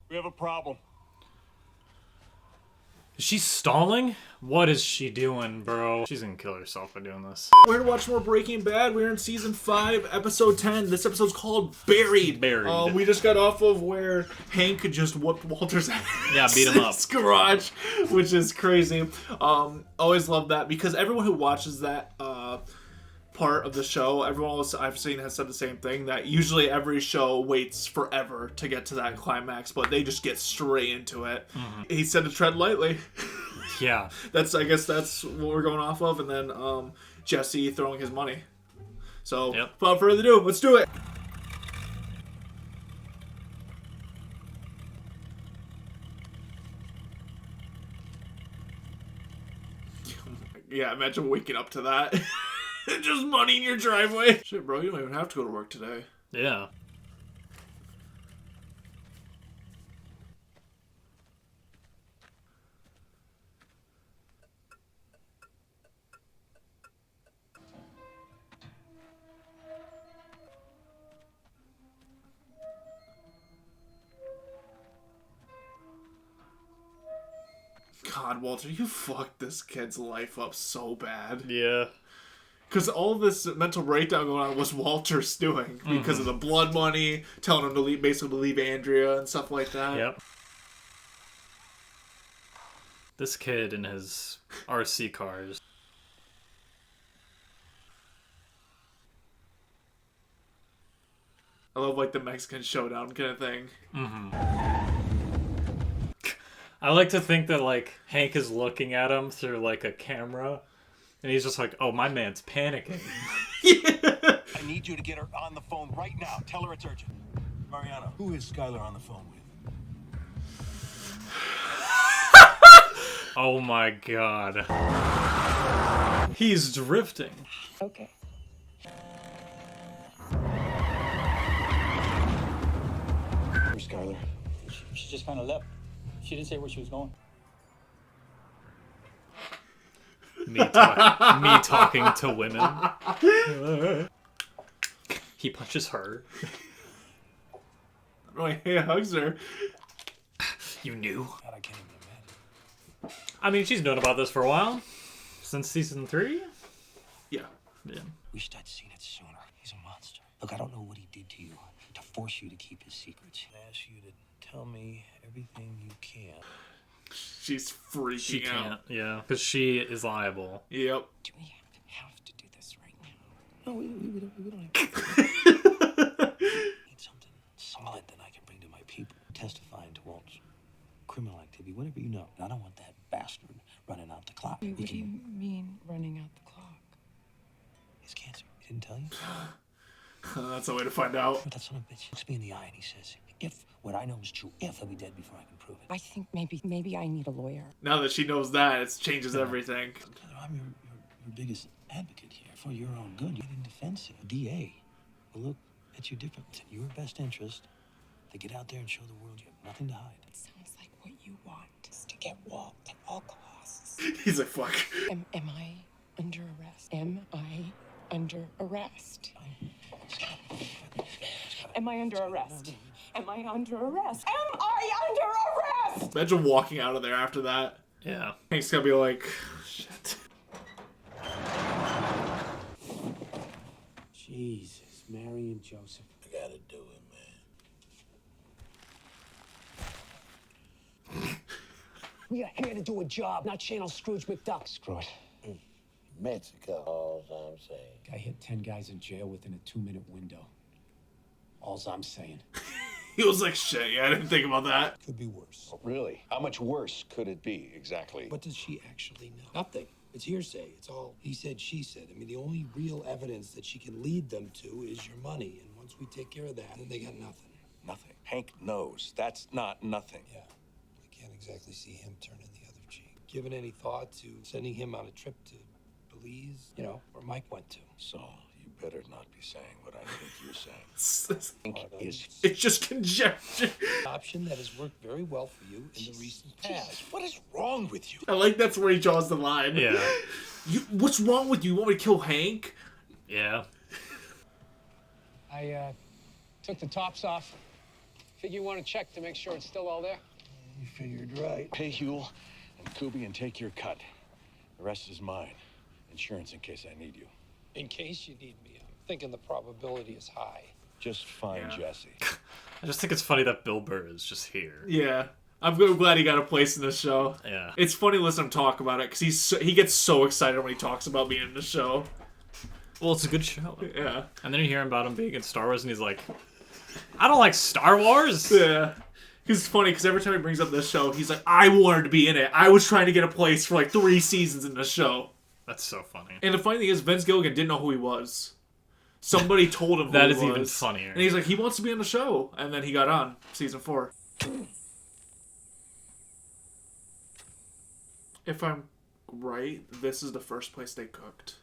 We have a problem. Is she stalling? What is she doing, bro? She's gonna kill herself by doing this. We're here to watch more Breaking Bad. We're in season 5, episode 10. This episode's called Buried. We just got off of where Hank just whooped Walter's ass. Yeah, beat him up. Garage, which is crazy. Always love that because everyone who watches that part of the show, everyone else I've seen has said the same thing, that usually every show waits forever to get to that climax, but they just get straight into it. Mm-hmm. He said to tread lightly. Yeah. I guess that's what we're going off of, and then Jesse throwing his money. So, without further ado, let's do it! Yeah, imagine waking up to that. Just money in your driveway. Shit, bro, you don't even have to go to work today. Yeah. God, Walter, you fucked this kid's life up so bad. Yeah. Because all of this mental breakdown going on was Walter's doing. Because of the blood money, telling him to leave, basically leave Andrea and stuff like that. Yep. This kid in his RC cars. I love, like, the Mexican showdown kind of thing. Mm-hmm. I like to think that, like, Hank is looking at him through, like, a camera. And he's just like, oh, my man's panicking. Yeah. I need you to get her on the phone right now. Tell her it's urgent. Mariana, who is Skyler on the phone with? Oh my god. He's drifting. Okay. Where's Skyler? She just kind of left. She didn't say where she was going. Me talking to women. He punches her. Oh, he hugs her. You knew? God, I can't even imagine. I mean, she's known about this for a while. Since season 3? Yeah. Wished I'd seen it sooner. He's a monster. Look, I don't know what he did to you to force you to keep his secrets. I ask you to tell me everything you can. She's freaking she can't, out. Yeah. Because she is liable. Yep. Do we have to do this right now? No, we don't have to. Need something solid that I can bring to my people. Testifying to Walt's criminal activity, whatever you know. And I don't want that bastard running out the clock. What do you mean, running out the clock? His cancer. He didn't tell you? That's a way to find out. But that son of a bitch looks me in the eye and he says, if what I know is true, if he'll be dead before I can prove it. I think maybe I need a lawyer. Now that she knows that, it changes everything. I'm your biggest advocate here. For your own good, you're getting defensive. DA will look at you differently. In your best interest, to get out there and show the world you have nothing to hide. It sounds like what you want is to get Walt at all costs. He's like, fuck. Am I under arrest? Am I under arrest? Am I under arrest? Am I under arrest? Am I under arrest? Imagine walking out of there after that. Yeah. Hank's gonna be like, shit. Jesus, Mary and Joseph. I gotta do it, man. We are here to do a job, not channel Scrooge McDuck. Screw it. Mexico. All I'm saying. Guy hit 10 guys in jail within a 2-minute window. All's I'm saying. He was like, shit, yeah, I didn't think about that. Could be worse. Oh, really? How much worse could it be, exactly? What does she actually know? Nothing. It's hearsay. It's all he said, she said. I mean, the only real evidence that she can lead them to is your money. And once we take care of that, then they got nothing. Nothing. Hank knows. That's not nothing. Yeah. I can't exactly see him turning the other cheek. Given any thought to sending him on a trip to Belize, you know, where Mike went to. So, you better not be saying what I think you're saying. Hank is... It's just conjecture. Option that has worked very well for you in the recent past. What is wrong with you? I like that's where he draws the line. Yeah. What's wrong with you? You want me to kill Hank? Yeah. I took the tops off, Figure you want to check to make sure it's still all there? You figured right. Pay Huel and Kubi and take your cut. The rest is mine. Insurance in case I need you. In case you need me, I'm thinking the probability is high. Just find Jesse. I just think it's funny that Bill Burr is just here. Yeah. I'm glad he got a place in this show. Yeah. It's funny listening to him talk about it, because he gets so excited when he talks about being in the show. Well, it's a good show. Yeah. And then you hear about him being in Star Wars, and he's like, I don't like Star Wars. Yeah. It's funny, because every time he brings up this show, he's like, I wanted to be in it. I was trying to get a place for like 3 seasons in this show. That's so funny. And the funny thing is, Vince Gilligan didn't know who he was. Somebody told him who That he is was. even funnier. And he's like, he wants to be on the show. And then he got on season 4. If I'm right, this is the first place they cooked.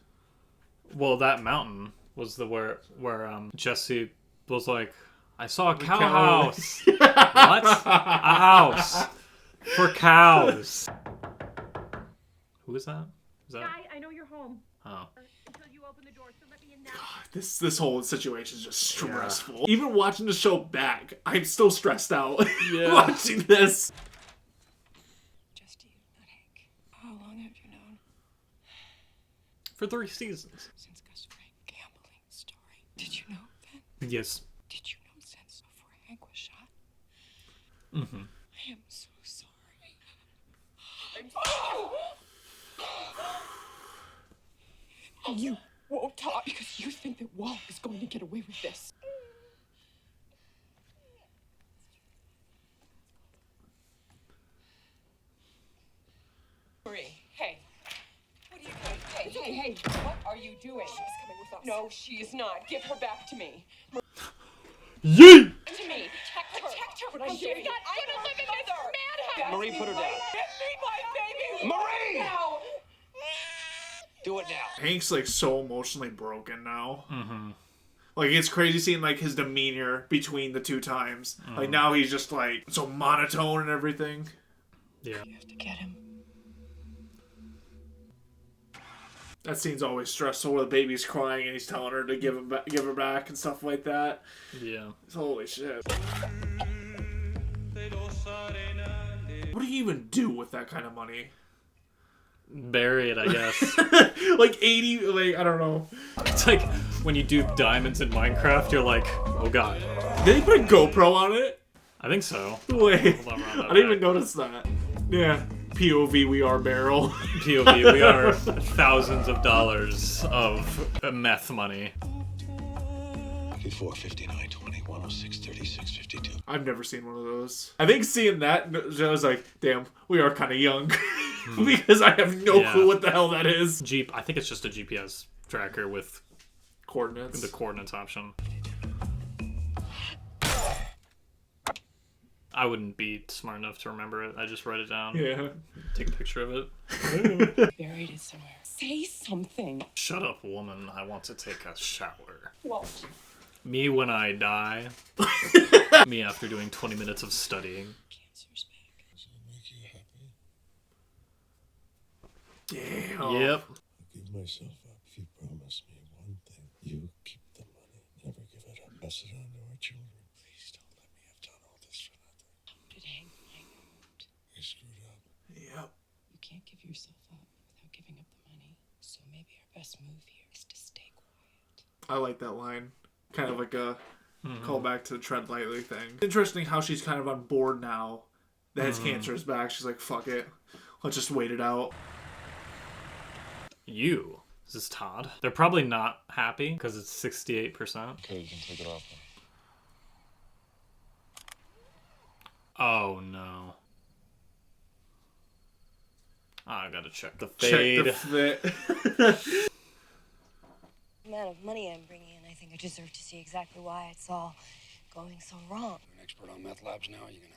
Well, that mountain was the where Jesse was like, I saw a cow cow. house. What? A house for cows. Who is that? Is that? Guy, I know you're home. Oh. Until you open the door, so let me in now. This whole situation is just stressful. Even watching the show back, I'm still stressed out watching this. Just you, not Hank. How long have you known? For 3 seasons. Since Gus Frank gambling story. Did you know then? Yes. Did you know since before Hank was shot? Mm-hmm. I am so sorry. You won't talk because you think that Walt is going to get away with this. Marie, hey. What are you doing? Hey, what are you doing? She's coming with us. No, she is not. Give her back to me. Yeet! To me. Protect her. What I'm doing. I don't live in this madhouse. Marie, put her down. Get me my baby. Marie! Now. Do it now. Hank's like so emotionally broken now. Mm-hmm. Like, it's crazy seeing like his demeanor between the 2 times. Like, now he's just like so monotone and everything. Yeah. You have to get him. That scene's always stressful where the baby's crying and he's telling her to give her back and stuff like that. Yeah. Holy shit. What do you even do with that kind of money? Bury it, I guess. Like 80, like, I don't know. It's like when you do diamonds in Minecraft, you're like, oh god. Did they put a GoPro on it? I think so. Wait, Hold on, run that I didn't back. even notice that. Yeah. POV, we are barrel. POV, we are thousands of dollars of meth money. 54, 59, 20, 106, 36, 52. I've never seen one of those. I think seeing that, I was like, damn, we are kind of young. Because I have no clue what the hell that is. I think it's just a GPS tracker with Coordinates. the coordinates option. I wouldn't be smart enough to remember it. I just write it down. Yeah. Take a picture of it. Buried it somewhere. Say something. Shut up, woman. I want to take a shower. Walt. Me when I die. Me after doing 20 minutes of studying. Cancer's back. Does it make you happy? Damn. Yep. I'll give myself up if you promise me one thing. You keep the money. Never give it up. Pass it on to our children. Please don't let me have done all this for nothing. Did Hank find out? I screwed up. Yep. You can't give yourself up without giving up the money. So maybe our best move here is to stay quiet. I like that line. Kind of like a callback to the tread lightly thing. Interesting how she's kind of on board now that his cancer is back. She's like, fuck it. Let's just wait it out. You. Is this Todd? They're probably not happy because it's 68%. Okay, you can take it off. Oh no. I gotta check the fade. Check the fit. The amount of money I'm bringing in, I think I deserve to see exactly why it's all going so wrong. You're an expert on meth labs now. You're gonna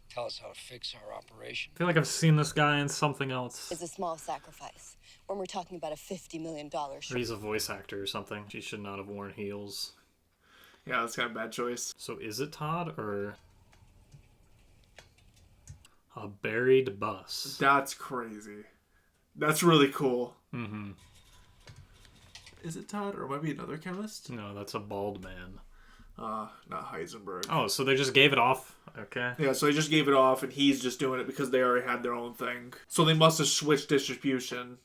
tell us how to fix our operation. I feel like I've seen this guy in something else. It's a small sacrifice when we're talking about a $50 million Or show. he's a voice actor or something. She should not have worn heels. Yeah, that's kind of a bad choice. So is it Todd or a buried bus? That's crazy. That's really cool. Mm-hmm. Is it Todd or might be another chemist? No, that's a bald man. Not Heisenberg. Oh, so they just gave it off. Okay. Yeah, so they just gave it off, and he's just doing it because they already had their own thing. So they must have switched distribution,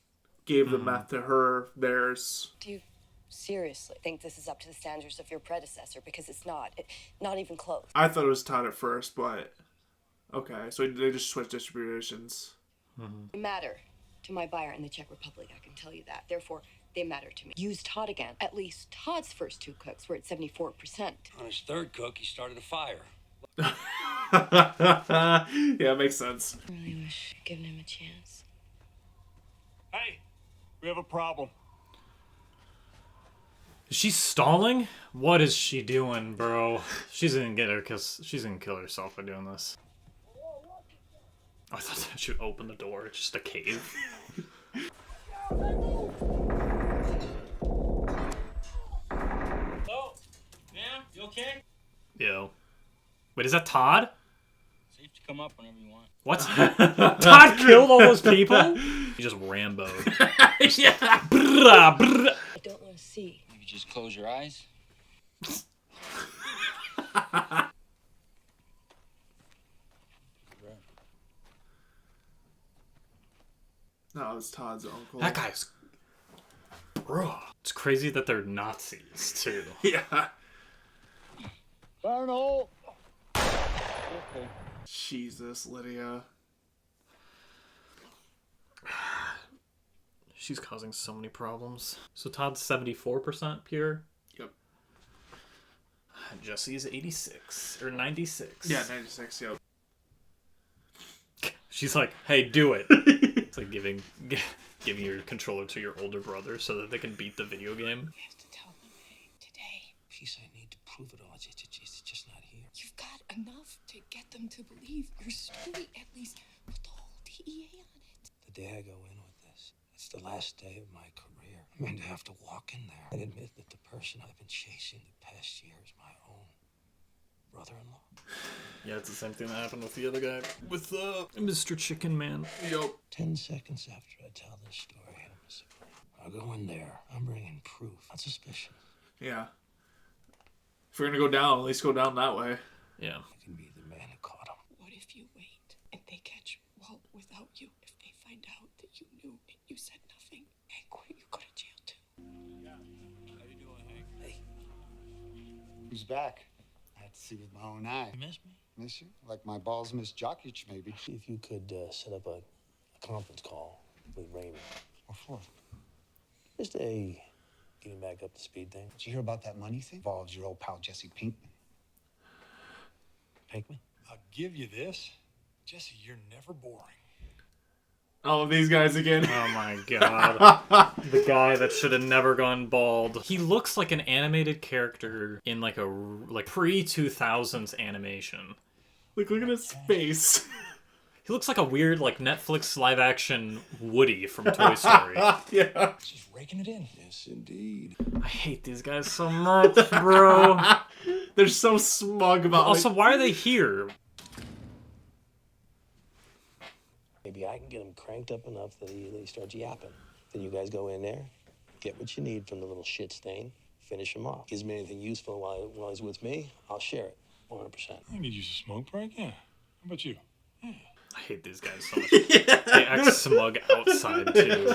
gave the meth to her, theirs. Do you seriously think this is up to the standards of your predecessor? Because it's not. Not even close. I thought it was Todd at first, but okay, so they just switched distributions. They matter to my buyer in the Czech Republic, I can tell you that. Therefore, they matter to me. Use Todd again. At least Todd's first 2 cooks were at 74%. On his third cook, he started a fire. Yeah, makes sense. I really wish I'd given him a chance. Hey, we have a problem. Is she stalling? What is she doing, bro? She's gonna get her because she's gonna kill herself by doing this. I thought that she would open the door. It's just a cave. Oh, yeah, you okay? Yo. Wait, is that Todd? Safe to come up whenever you want. What? Todd killed all those people? He just Rambo'd. Yeah. Brrrah, brrrah. I don't want to see. Maybe just close your eyes. No, it's Todd's uncle. That guy's... Bro. It's crazy that they're Nazis, too. Yeah. Colonel! Okay. Jesus, Lydia. She's causing so many problems. So Todd's 74% pure? Yep. Jesse's 86. Or 96. Yeah, 96, yep. She's like, hey, do it. It's like giving your controller to your older brother so that they can beat the video game. You have to tell them, hey, today. She said I need to prove it all. It's just not here. You've got enough to get them to believe your story, at least with the whole DEA on it. The day I go in with this, it's the last day of my career. I'm going to have to walk in there and admit that the person I've been chasing the past year is my own brother-in-law. Yeah, it's the same thing that happened with the other guy. With Mr. Chicken Man. Yup. 10 seconds after I tell this story, I'll go in there. I'm bringing proof, not suspicion. Yeah. If we're gonna go down, at least go down that way. Yeah. I can be the man who caught him. What if you wait and they catch Walt without you? If they find out that you knew and you said nothing, Hank, you go to jail too. Yeah. How you doing, Hank? Hey. Who's back? I had to see with my own eye. You miss me? Miss you? Like my balls miss Jokic, maybe. If you could set up a conference call with Raymond. What for? Just a getting back up to speed thing. Did you hear about that money thing? Involves your old pal Jesse Pinkman. Pinkman? I'll give you this. Jesse, you're never boring. All of these guys again. Oh my god. The guy that should have never gone bald. He looks like an animated character in like a pre-2000s animation. Look at his face. He looks like a weird like Netflix live-action Woody from Toy Story. Yeah. Just raking it in. Yes, indeed. I hate these guys so much, bro. They're so smug about Also, why are they here? Maybe I can get him cranked up enough that he starts yapping. Then you guys go in there, get what you need from the little shit stain, finish him off. Gives me anything useful while he's with me, I'll share it, 100%. I need you to smoke break, yeah. How about you? Yeah. I hate these guys so much. They act smug outside, too.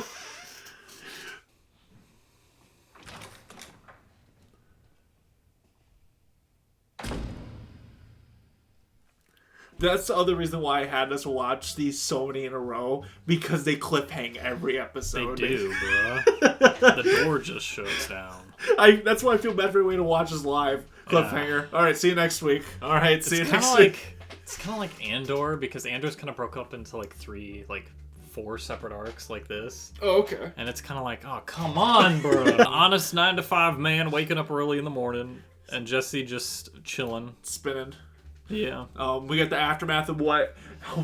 That's the other reason why I had us watch these so many in a row, because they cliffhang every episode. They do, bruh. The door just shuts down. That's why I feel bad for everybody to watch this live. Cliffhanger. Yeah. All right, see you next week. All right, see you next week. It's kind of like Andor, because Andor's kind of broke up into like 4 separate arcs like this. Oh, okay. And it's kind of like, oh, come on, bro. An honest 9-to-5 man waking up early in the morning, and Jesse just chilling. Spinning. Yeah. We got the aftermath of what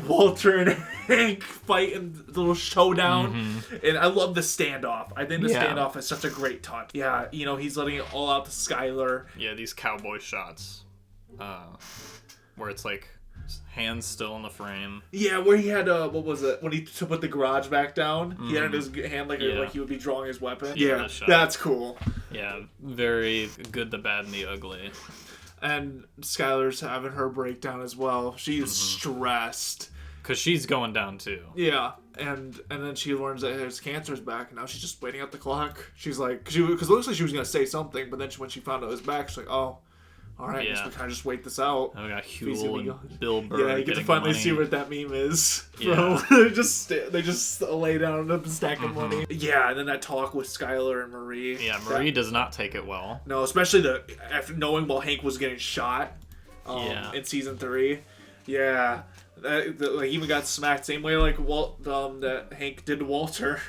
Walter and Hank fight in the little showdown. Mm-hmm. And I love the standoff. I think the standoff is such a great touch. Yeah, he's letting it all out to Skyler. Yeah, these cowboy shots. Where it's like hands still in the frame. Yeah, where he had what was it? When he put the garage back down, he had his hand like he would be drawing his weapon. Yeah, that's cool. Yeah, very good, the bad, and the ugly. And Skyler's having her breakdown as well. She's stressed. Because she's going down too. Yeah, and then she learns that his cancer's back, and now she's just waiting out the clock. She's like, because it looks like she was going to say something, but then when she found out it was back, she's like, oh, all right, I guess we kind of just wait this out. And we got Huel and Bill Burr. Yeah, you get to finally see what that meme is. Yeah. they just lay down a stack of money. Yeah, and then that talk with Skyler and Marie. Yeah, Marie does not take it well. No, especially after knowing while Hank was getting shot in season 3. Yeah. Like even got smacked same way like Walt that Hank did to Walter.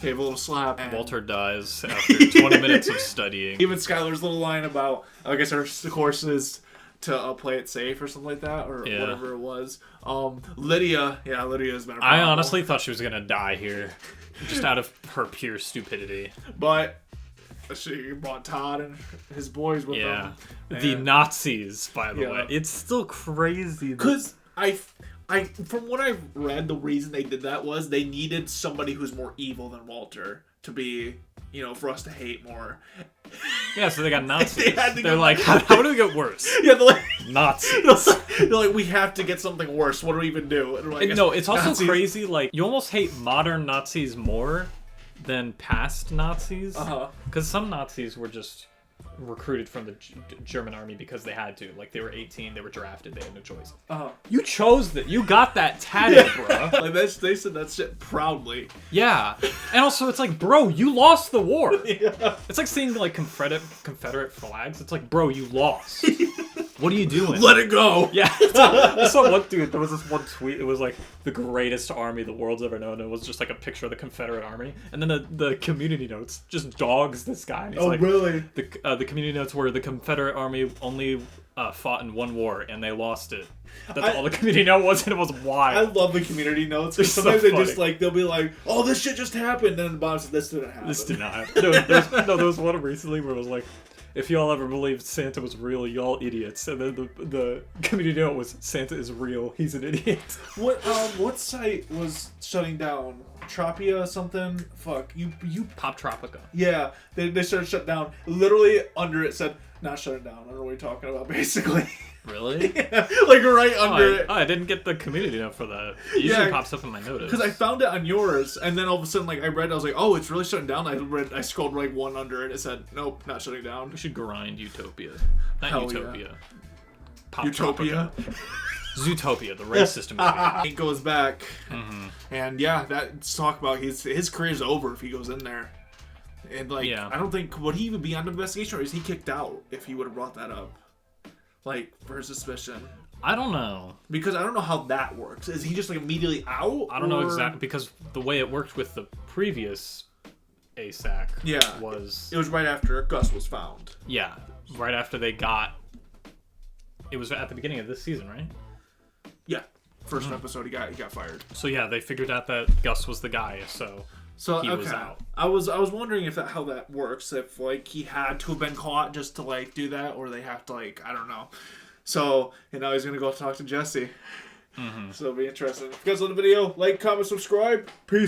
Gave a little slap. And Walter dies after 20 minutes of studying. Even Skyler's little line about I guess her course is to play it safe or something like that or whatever it was. Lydia's been a problem. I honestly thought she was gonna die here, just out of her pure stupidity. But she brought Todd and his boys with them. The Nazis, by the way. It's still crazy because I from what I've read, the reason they did that was they needed somebody who's more evil than Walter to be, for us to hate more. Yeah, so they got Nazis. They're like, how do we get worse? Yeah, they're like Nazis. They're like, we have to get something worse. What do we even do? And like, no, it's also crazy. Like, you almost hate modern Nazis more than past Nazis. Because some Nazis were just recruited from the German army because they had to. Like, they were 18, they were drafted, they had no choice. You chose that. You got that tatted, bro. Like, they said that shit proudly. Yeah. And also, it's like, bro, you lost the war. It's like seeing, like, Confederate flags. It's like, bro, you lost. What are you doing? Let it go. Yeah. I saw one dude, there was this one tweet, it was like, the greatest army the world's ever known. It was just like a picture of the Confederate army. And then the community notes just dogs this guy. And he's like, really? The community notes were the Confederate army only fought in one war and they lost it. That's all the community note was, and it was wild. I love the community notes. Sometimes they just like, they'll be like, oh, this shit just happened. And then the bottom says, this didn't happen. This did not happen. There was one recently where it was like, if y'all ever believed Santa was real, y'all idiots. And then the community note was, Santa is real, he's an idiot. What site was shutting down? Tropia something? Fuck. You Pop Tropica. Yeah. They started shut down. Literally under it said, not shutting down. I don't know what you're talking about, basically. Really? Yeah, like right under it. I didn't get the community note for that. It usually pops up in my notice. Because I found it on yours, and then all of a sudden, like, I read, I was like, oh, it's really shutting down. I scrolled right one under it, and it said, nope, not shutting down. We should grind Utopia. Not Hell Utopia. Yeah. Pop Utopia? Zootopia, the race system movie. Hank goes back, and yeah, that's talk about his career's over if he goes in there. And, like, I don't think, would he even be on investigation, or is he kicked out if he would have brought that up? Like, for suspicion. I don't know. Because I don't know how that works. Is he just, like, immediately out? I don't know exactly, because the way it worked with the previous ASAC was... It was right after Gus was found. Yeah. Right after they got... It was at the beginning of this season, right? Yeah. First episode, he got fired. So, yeah, they figured out that Gus was the guy, so he was out. I was wondering how that works. If, like, he had to have been caught just to, like, do that, or they have to, like, I don't know. So, and now he's gonna go talk to Jesse. So it'll be interesting. If you guys love the video, like, comment, subscribe. Peace.